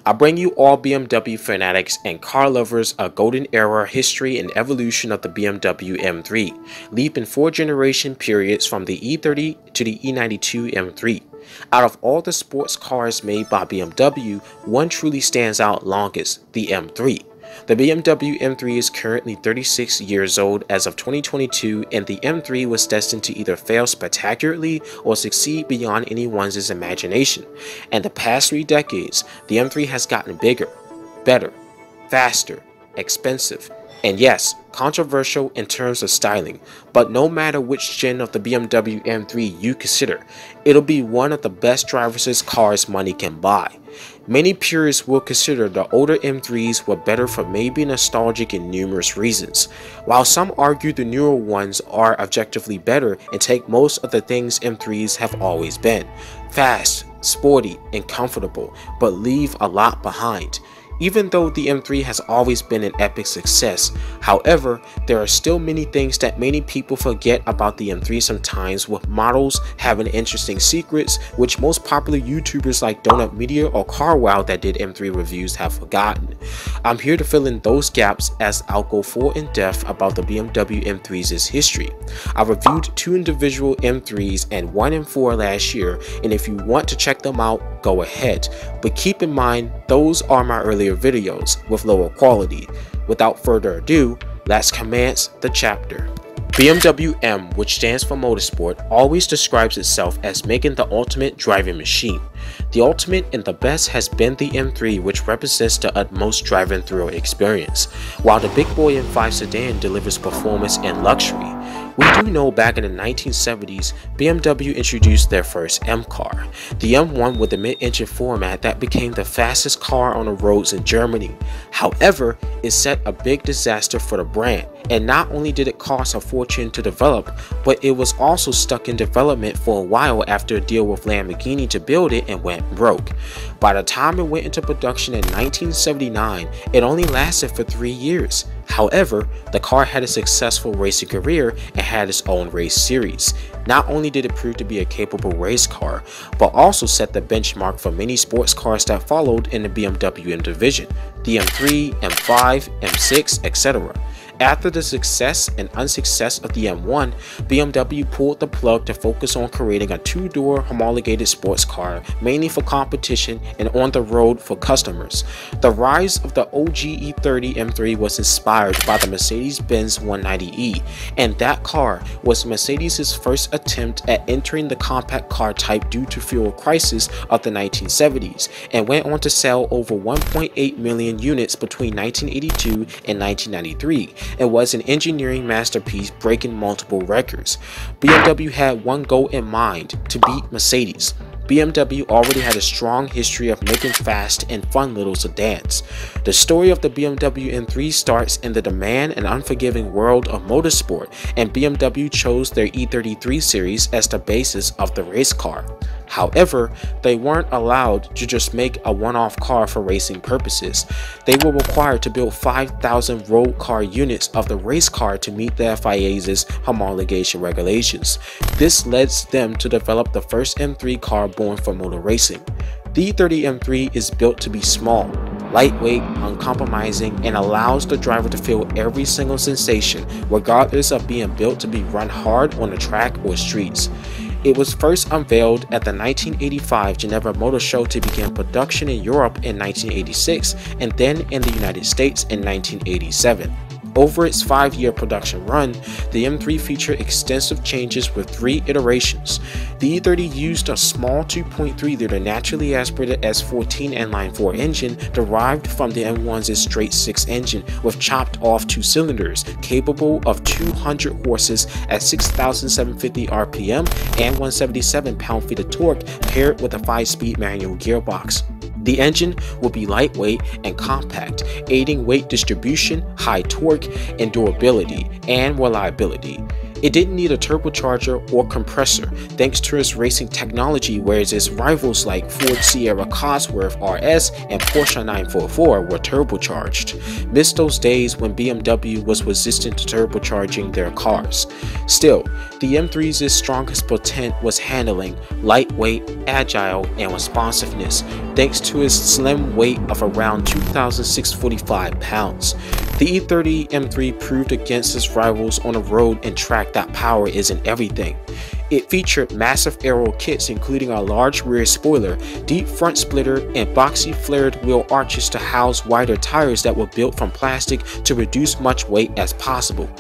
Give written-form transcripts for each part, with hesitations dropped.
I bring you all BMW fanatics and car lovers a golden era history and evolution of the BMW M3, leaping 4 generation periods from the E30 to the E92 M3. Out of all the sports cars made by BMW, one truly stands out longest, the M3. The BMW M3 is currently 36 years old as of 2022, and the M3 was destined to either fail spectacularly or succeed beyond anyone's imagination. And the past 3 decades, the M3 has gotten bigger, better, faster, expensive, and yes, controversial in terms of styling. But no matter which gen of the BMW M3 you consider, it'll be one of the best driverless cars money can buy. Many purists will consider the older M3s were better for maybe nostalgic and numerous reasons, while some argue the newer ones are objectively better and take most of the things M3s have always been: fast, sporty, and comfortable, but leave a lot behind. Even though the M3 has always been an epic success, however, there are still many things that many people forget about the M3 sometimes, with models having interesting secrets which most popular YouTubers like Donut Media or CarWow that did M3 reviews have forgotten. I'm here to fill in those gaps as I'll go full in depth about the BMW M3's history. I reviewed 2 individual M3s and 1 M4 last year, and if you want to check them out, go ahead. But keep in mind, those are my earlier videos with lower quality. Without further ado, let's commence the chapter. BMW M, which stands for Motorsport, always describes itself as making the ultimate driving machine. The ultimate and the best has been the M3, which represents the utmost driving thrill experience, while the big boy M5 sedan delivers performance and luxury. We do know back in the 1970s, BMW introduced their first M car, the M1, with a mid-engine format that became the fastest car on the roads in Germany. However, it set a big disaster for the brand, and not only did it cost a fortune to develop, but it was also stuck in development for a while after a deal with Lamborghini to build it and went broke. By the time it went into production in 1979, it only lasted for 3 years. However, the car had a successful racing career and had its own race series. Not only did it prove to be a capable race car, but also set the benchmark for many sports cars that followed in the BMW M division, the M3, M5, M6, etc. After the success and unsuccess of the M1, BMW pulled the plug to focus on creating a 2-door homologated sports car, mainly for competition and on the road for customers. The rise of the OG E30 M3 was inspired by the Mercedes-Benz 190e, and that car was Mercedes' first attempt at entering the compact car type due to fuel crisis of the 1970s, and went on to sell over 1.8 million units between 1982 and 1993. It was an engineering masterpiece, breaking multiple records. BMW had one goal in mind: to beat Mercedes. BMW already had a strong history of making fast and fun little sedans. The story of the BMW M3 starts in the demand and unforgiving world of motorsport, and BMW chose their E33 series as the basis of the race car. However, they weren't allowed to just make a one-off car for racing purposes. They were required to build 5,000 road car units of the race car to meet the FIA's homologation regulations. This led them to develop the first M3 car born for motor racing. The E30 M3 is built to be small, lightweight, uncompromising, and allows the driver to feel every single sensation, regardless of being built to be run hard on the track or streets. It was first unveiled at the 1985 Geneva Motor Show to begin production in Europe in 1986 and then in the United States in 1987. Over its 5-year production run, the M3 featured extensive changes with 3 iterations. The E30 used a small 2.3-liter naturally aspirated S14 inline-4 engine derived from the M1's straight 6 engine with chopped off 2 cylinders, capable of 200 horses at 6,750 RPM and 177 pound-feet of torque, paired with a 5-speed manual gearbox. The engine will be lightweight and compact, aiding weight distribution, high torque, and durability, and reliability. It didn't need a turbocharger or compressor thanks to its racing technology, whereas its rivals like Ford Sierra Cosworth RS and Porsche 944 were turbocharged. Missed those days when BMW was resistant to turbocharging their cars. Still, the M3's strongest potent was handling, lightweight, agile, and responsiveness, thanks to its slim weight of around 2,645 pounds. The E30 M3 proved against its rivals on the road and track that power isn't everything. It featured massive aero kits including a large rear spoiler, deep front splitter, and boxy flared wheel arches to house wider tires that were built from plastic to reduce much weight as possible.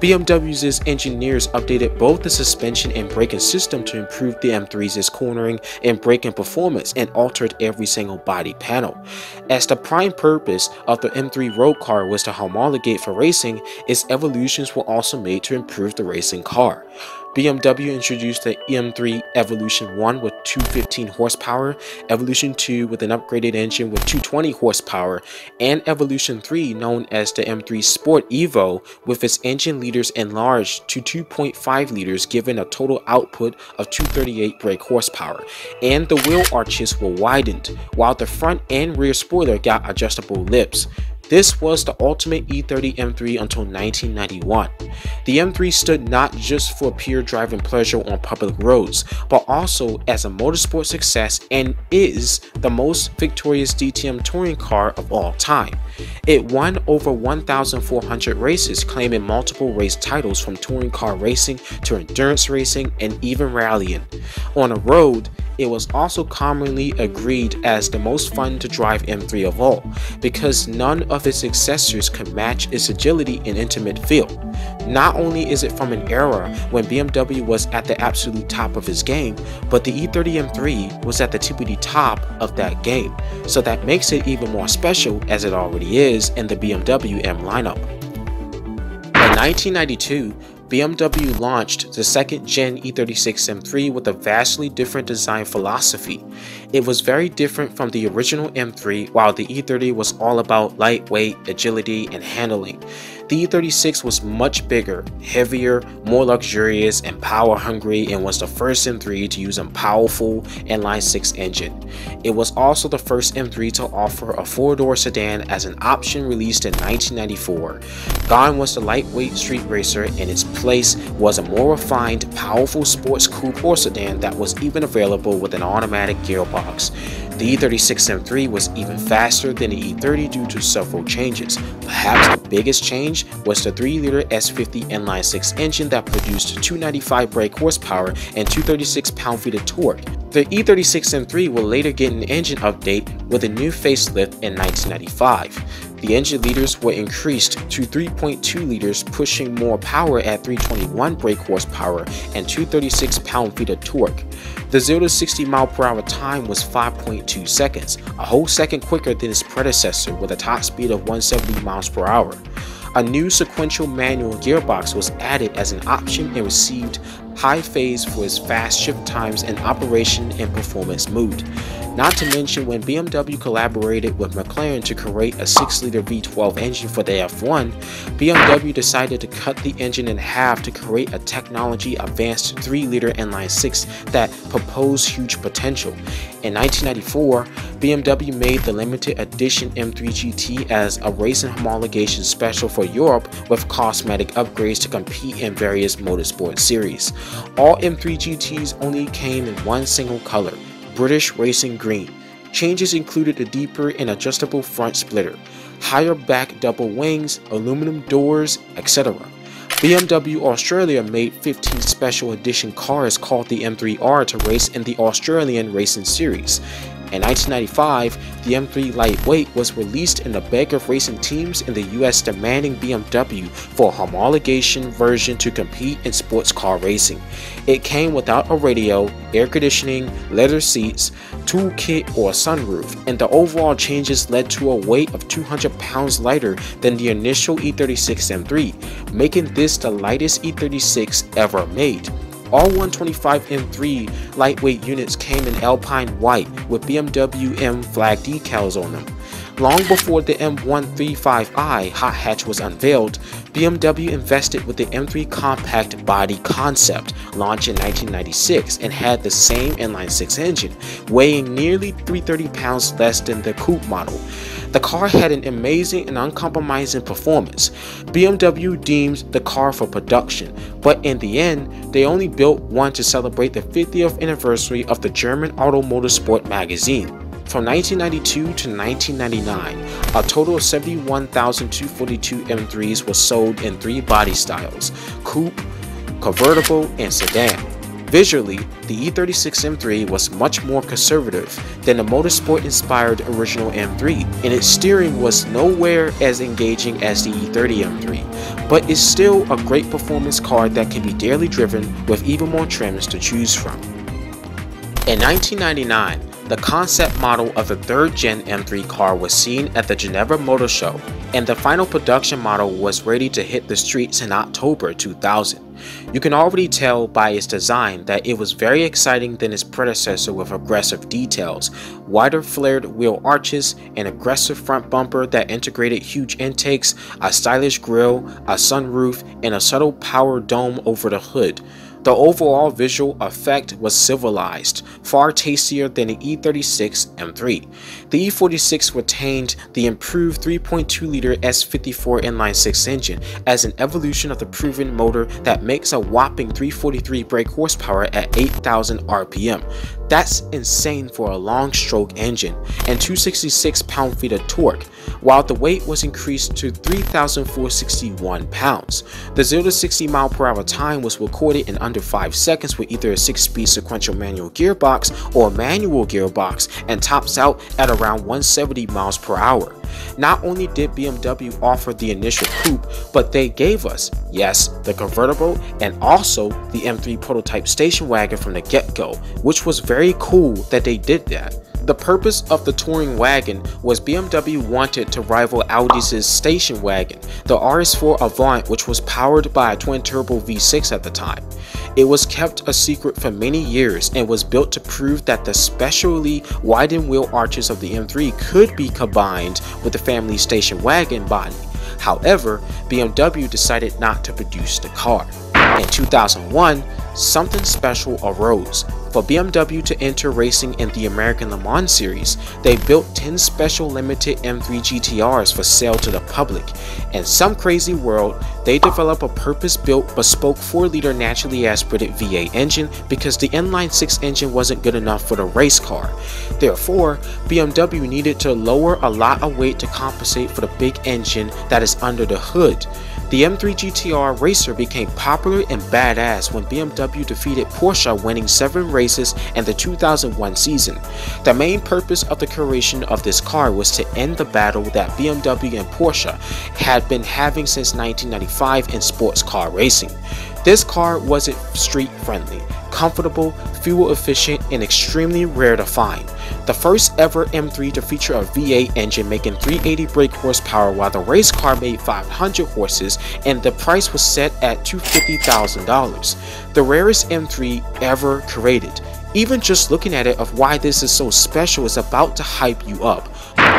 BMW's engineers updated both the suspension and braking system to improve the M3's cornering and braking performance and altered every single body panel. As the prime purpose of the M3 road car was to homologate for racing, its evolutions were also made to improve the racing car. BMW introduced the M3 Evolution 1 with 215 horsepower, Evolution 2 with an upgraded engine with 220 horsepower, and Evolution 3, known as the M3 Sport Evo, with its engine liters enlarged to 2.5 liters, giving a total output of 238 brake horsepower, and the wheel arches were widened, while the front and rear spoiler got adjustable lips. This was the ultimate E30 M3 until 1991. The M3 stood not just for pure driving pleasure on public roads, but also as a motorsport success and is the most victorious DTM touring car of all time. It won over 1,400 races, claiming multiple race titles from touring car racing to endurance racing and even rallying. On the road, it was also commonly agreed as the most fun to drive M3 of all, because none of its successors could match its agility and intimate feel. Not only is it from an era when BMW was at the absolute top of its game, but the E30 M3 was at the tippity top of that game, so that makes it even more special as it already is in the BMW M lineup. In 1992, BMW launched the second-gen E36 M3 with a vastly different design philosophy. It was very different from the original M3, while the E30 was all about lightweight, agility, and handling. The E36 was much bigger, heavier, more luxurious, and power-hungry, and was the first M3 to use a powerful inline-six engine. It was also the first M3 to offer a four-door sedan as an option, released in 1994. Gone was the lightweight street racer, and its place was a more refined, powerful sports coupe or sedan that was even available with an automatic gearbox. The E36 M3 was even faster than the E30 due to several changes. Perhaps the biggest change was the 3-liter S50 inline-six engine that produced 295 brake horsepower and 236 pound-feet of torque. The E36 M3 will later get an engine update with a new facelift in 1995. The engine liters were increased to 3.2 liters, pushing more power at 321 brake horsepower and 236 pound-feet of torque. The 0 to 60 mph time was 5.2 seconds, a whole second quicker than its predecessor with a top speed of 170 mph. A new sequential manual gearbox was added as an option and received high phase for its fast shift times and operation and performance mood. Not to mention, when BMW collaborated with McLaren to create a 6-liter V12 engine for the F1, BMW decided to cut the engine in half to create a technology-advanced 3-liter inline-six that proposed huge potential. In 1994, BMW made the limited edition M3 GT as a racing homologation special for Europe with cosmetic upgrades to compete in various motorsport series. All M3 GTs only came in one single color, British Racing Green. Changes included a deeper and adjustable front splitter, higher back double wings, aluminum doors, etc. BMW Australia made 15 special edition cars called the M3R to race in the Australian Racing Series. In 1995, the M3 Lightweight was released in the bag of racing teams in the US, demanding BMW for a homologation version to compete in sports car racing. It came without a radio, air conditioning, leather seats, toolkit, or sunroof, and the overall changes led to a weight of 200 pounds lighter than the initial E36 M3, making this the lightest E36 ever made. All 125 M3 lightweight units came in Alpine white with BMW M flag decals on them. Long before the M135i hot hatch was unveiled, BMW invested with the M3 compact body concept, launched in 1996, and had the same inline-6 engine, weighing nearly 330 pounds less than the coupe model. The car had an amazing and uncompromising performance. BMW deemed the car for production, but in the end, they only built one to celebrate the 50th anniversary of the German Auto Motorsport magazine. From 1992 to 1999, a total of 71,242 M3s were sold in 3 body styles: coupe, convertible, and sedan. Visually, the E36 M3 was much more conservative than the motorsport-inspired original M3, and its steering was nowhere as engaging as the E30 M3, but is still a great performance car that can be daily driven with even more trims to choose from. In 1999, the concept model of the 3rd Gen M3 car was seen at the Geneva Motor Show, and the final production model was ready to hit the streets in October 2000. You can already tell by its design that it was very exciting than its predecessor with aggressive details, wider flared wheel arches, an aggressive front bumper that integrated huge intakes, a stylish grille, a sunroof, and a subtle power dome over the hood. The overall visual effect was civilized, far tastier than the E36 M3. The E46 retained the improved 3.2-liter S54 inline-6 engine as an evolution of the proven motor that makes a whopping 343 brake horsepower at 8,000 RPM. That's insane for a long-stroke engine, and 266 pound-feet of torque, while the weight was increased to 3,461 pounds. The 0 to 60 mph time was recorded in under 5 seconds with either a 6-speed sequential manual gearbox or a manual gearbox, and tops out at around 170 mph. Not only did BMW offer the initial coupe, but they gave us, yes, the convertible and also the M3 prototype station wagon from the get-go, which was very cool that they did that. The purpose of the touring wagon was BMW wanted to rival Audi's station wagon, the RS4 Avant, which was powered by a twin-turbo V6 at the time. It was kept a secret for many years and was built to prove that the specially widened wheel arches of the M3 could be combined with the family station wagon body. However, BMW decided not to produce the car. In 2001, something special arose. For BMW to enter racing in the American Le Mans series, they built 10 special limited M3 GTRs for sale to the public. In some crazy world, they developed a purpose-built bespoke 4-liter naturally aspirated V8 engine because the inline-6 engine wasn't good enough for the race car. Therefore, BMW needed to lower a lot of weight to compensate for the big engine that is under the hood. The M3 GTR Racer became popular and badass when BMW defeated Porsche, winning 7 races in the 2001 season. The main purpose of the creation of this car was to end the battle that BMW and Porsche had been having since 1995 in sports car racing. This car wasn't street friendly, comfortable, fuel efficient, and extremely rare to find. The first ever M3 to feature a V8 engine making 380 brake horsepower, while the race car made 500 horses, and the price was set at $250,000. The rarest M3 ever created. Even just looking at it of why this is so special is about to hype you up.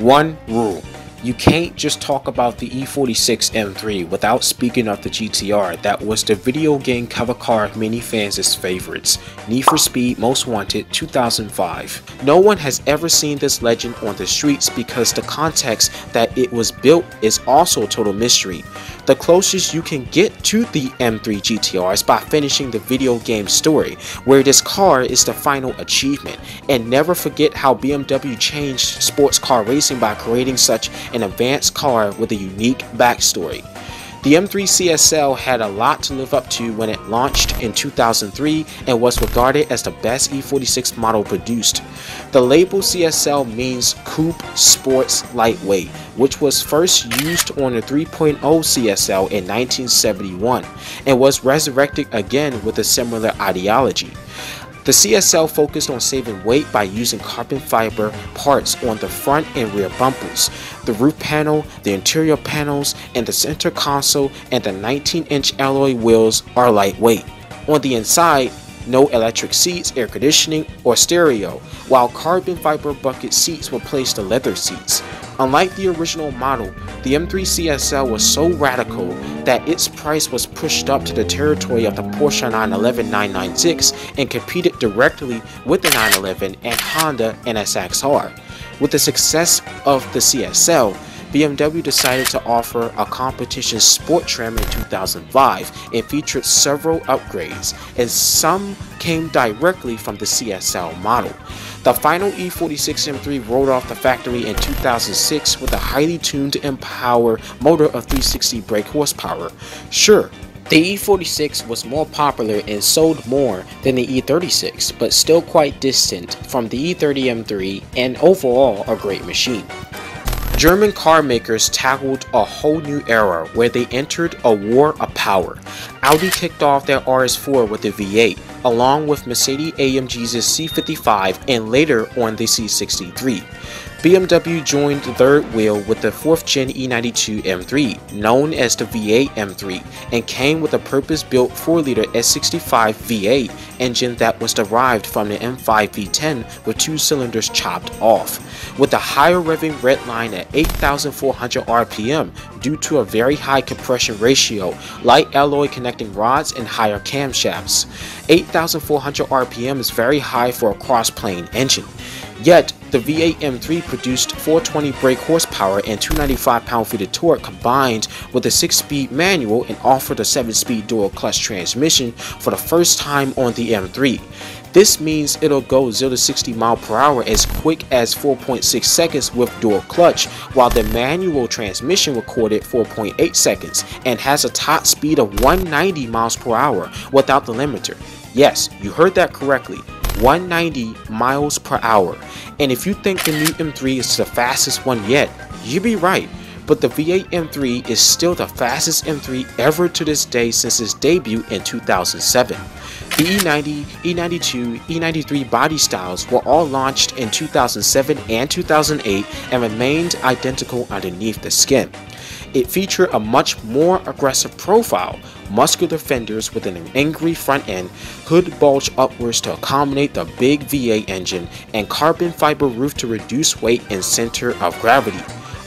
One rule: you can't just talk about the E46 M3 without speaking of the GTR that was the video game cover car of many fans' favorites. Need for Speed Most Wanted 2005. No one has ever seen this legend on the streets because the context that it was built is also a total mystery. The closest you can get to the M3 GTR is by finishing the video game story, where this car is the final achievement. And never forget how BMW changed sports car racing by creating such an advanced car with a unique backstory. The M3 CSL had a lot to live up to when it launched in 2003 and was regarded as the best E46 model produced. The label CSL means Coupe Sports Lightweight, which was first used on the 3.0 CSL in 1971 and was resurrected again with a similar ideology. The CSL focused on saving weight by using carbon fiber parts on the front and rear bumpers. The roof panel, the interior panels, and the center console and the 19-inch alloy wheels are lightweight. On the inside, no electric seats, air conditioning, or stereo, while carbon fiber bucket seats replaced the leather seats. Unlike the original model, the M3 CSL was so radical that its price was pushed up to the territory of the Porsche 911 996 and competed directly with the 911 and Honda NSX-R. With the success of the CSL, BMW decided to offer a competition sport trim in 2005 and featured several upgrades, and some came directly from the CSL model. The final E46 M3 rolled off the factory in 2006 with a highly tuned M-Power motor of 360 brake horsepower. Sure, the E46 was more popular and sold more than the E36, but still quite distant from the E30 M3 and overall a great machine. German car makers tackled a whole new era where they entered a war of power. Audi kicked off their RS4 with the V8, along with Mercedes-AMG's C55 and later on the C63. BMW joined the third wheel with the 4th gen E92 M3, known as the V8 M3, and came with a purpose-built 4-liter S65 V8 engine that was derived from the M5 V10 with 2 cylinders chopped off, with a higher revving red line at 8,400 RPM due to a very high compression ratio, light alloy connecting rods, and higher camshafts. 8,400 RPM is very high for a cross-plane engine. Yet, the V8 M3 produced 420 brake horsepower and 295 pound-feet of torque combined with a 6-speed manual and offered a 7-speed dual clutch transmission for the first time on the M3. This means it'll go 0 to 60 mph as quick as 4.6 seconds with dual clutch, while the manual transmission recorded 4.8 seconds and has a top speed of 190 mph without the limiter. Yes, you heard that correctly. 190 mph. And if you think the new M3 is the fastest one yet, you'd be right, but the V8 M3 is still the fastest M3 ever to this day since its debut in 2007. The E90, E92, E93 body styles were all launched in 2007 and 2008 and remained identical underneath the skin. It featured a much more aggressive profile, muscular fenders with an angry front end, hood bulge upwards to accommodate the big V8 engine, and carbon fiber roof to reduce weight and center of gravity.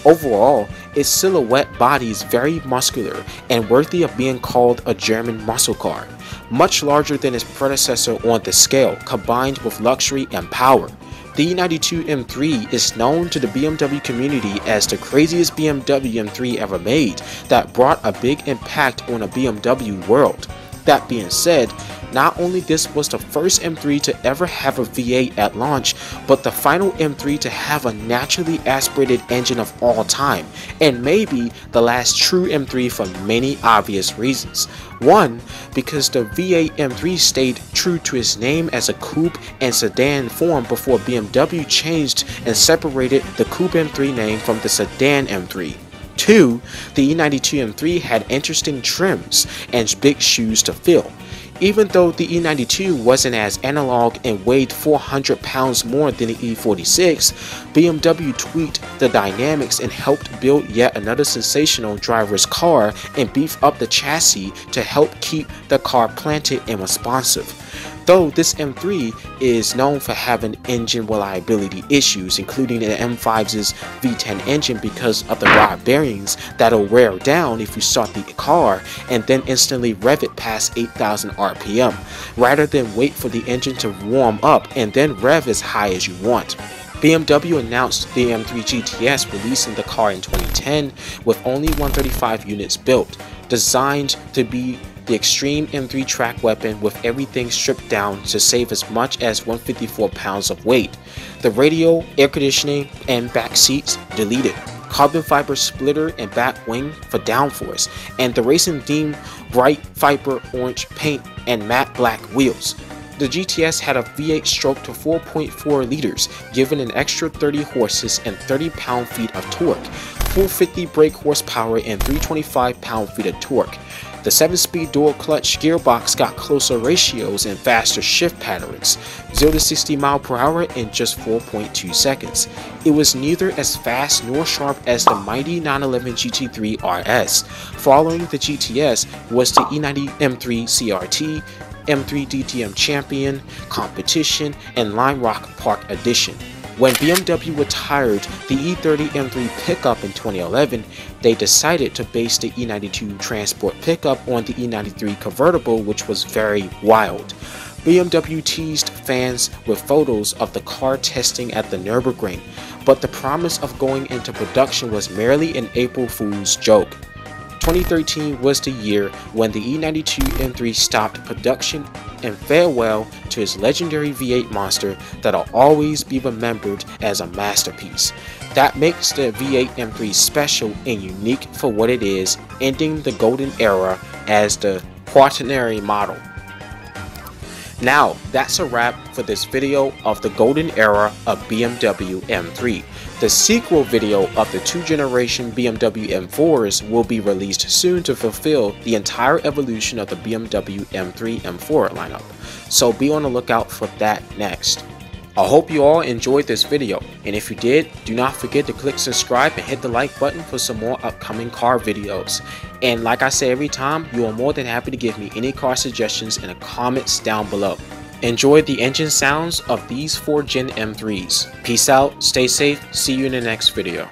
Overall, its silhouette body is very muscular and worthy of being called a German muscle car, much larger than its predecessor on the scale, combined with luxury and power. The E92 M3 is known to the BMW community as the craziest BMW M3 ever made that brought a big impact on the BMW world. That being said, not only this was the first M3 to ever have a V8 at launch, but the final M3 to have a naturally aspirated engine of all time, and maybe the last true M3 for many obvious reasons. One, because the V8 M3 stayed true to its name as a coupe and sedan form before BMW changed and separated the coupe M3 name from the sedan M3. 2, the E92 M3 had interesting trims and big shoes to fill. Even though the E92 wasn't as analog and weighed 400 pounds more than the E46, BMW tweaked the dynamics and helped build yet another sensational driver's car and beef up the chassis to help keep the car planted and responsive. Though this M3 is known for having engine reliability issues, including the M5's V10 engine because of the rod bearings that'll wear down if you start the car and then instantly rev it past 8,000 RPM, rather than wait for the engine to warm up and then rev as high as you want. BMW announced the M3 GTS, releasing the car in 2010 with only 135 units built, designed to be the extreme M3 track weapon with everything stripped down to save as much as 154 pounds of weight. The radio, air conditioning, and back seats deleted. Carbon fiber splitter and back wing for downforce, and the racing themed bright fiber orange paint and matte black wheels. The GTS had a V8 stroke to 4.4 liters, giving an extra 30 horses and 30 pound-feet of torque, 450 brake horsepower and 325 pound-feet of torque. The 7-speed dual clutch gearbox got closer ratios and faster shift patterns, 0 to 60 mph in just 4.2 seconds. It was neither as fast nor sharp as the mighty 911 GT3 RS. Following the GTS was the E90 M3 CRT, M3 DTM Champion, Competition, and Lime Rock Park Edition. When BMW retired the E30 M3 pickup in 2011, they decided to base the E92 Transport pickup on the E93 convertible, which was very wild. BMW teased fans with photos of the car testing at the Nürburgring, but the promise of going into production was merely an April Fool's joke. 2013 was the year when the E92 M3 stopped production, and farewell to his legendary V8 monster that'll always be remembered as a masterpiece. That makes the V8 M3 special and unique for what it is, ending the golden era as the quaternary model. Now, that's a wrap for this video of the golden era of BMW M3. The sequel video of the 2nd-generation BMW M4s will be released soon to fulfill the entire evolution of the BMW M3 M4 lineup, so be on the lookout for that next. I hope you all enjoyed this video, and if you did, do not forget to click subscribe and hit the like button for some more upcoming car videos. And like I say every time, you are more than happy to give me any car suggestions in the comments down below. Enjoy the engine sounds of these 4th Gen M3s. Peace out, stay safe, see you in the next video.